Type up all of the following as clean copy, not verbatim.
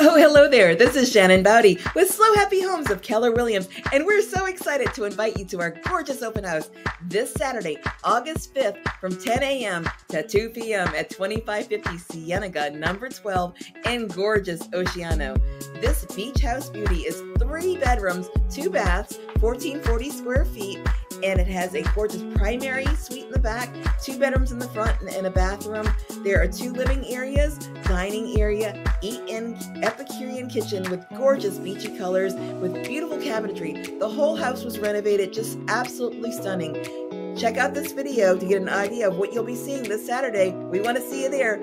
Oh, hello there. This is Shannon Bowdy with SLO Happy Homes of Keller Williams, and we're so excited to invite you to our gorgeous open house this Saturday, August 5th from 10 a.m. to 2 p.m. at 2550 Cienaga, number 12 in gorgeous Oceano. This beach house beauty is 3 bedrooms, 2 baths, 1440 square feet, and it has a gorgeous primary suite in the back, 2 bedrooms in the front, and a bathroom. There are 2 living areas, dining area, eat-in Epicurean kitchen with gorgeous beachy colors with beautiful cabinetry. The whole house was renovated, just absolutely stunning. Check out this video to get an idea of what you'll be seeing this Saturday. We want to see you there.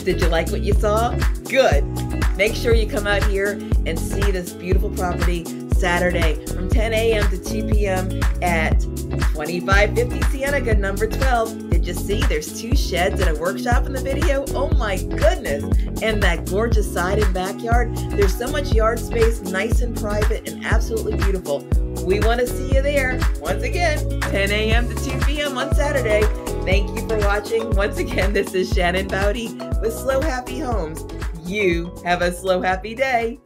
Did you like what you saw? Good. Make sure you come out here and see this beautiful property Saturday from 10 a.m. to 2 p.m. at 2550 Cienaga, number 12. Did you see there's 2 sheds and a workshop in the video? Oh my goodness. And that gorgeous side and backyard. There's so much yard space, nice and private and absolutely beautiful. We want to see you there. Once again, 10 a.m. to 2 p.m. on Saturday. Thank you for watching. Once again, this is Shannon Bowdy with SLO Happy Homes. You have a SLO Happy day.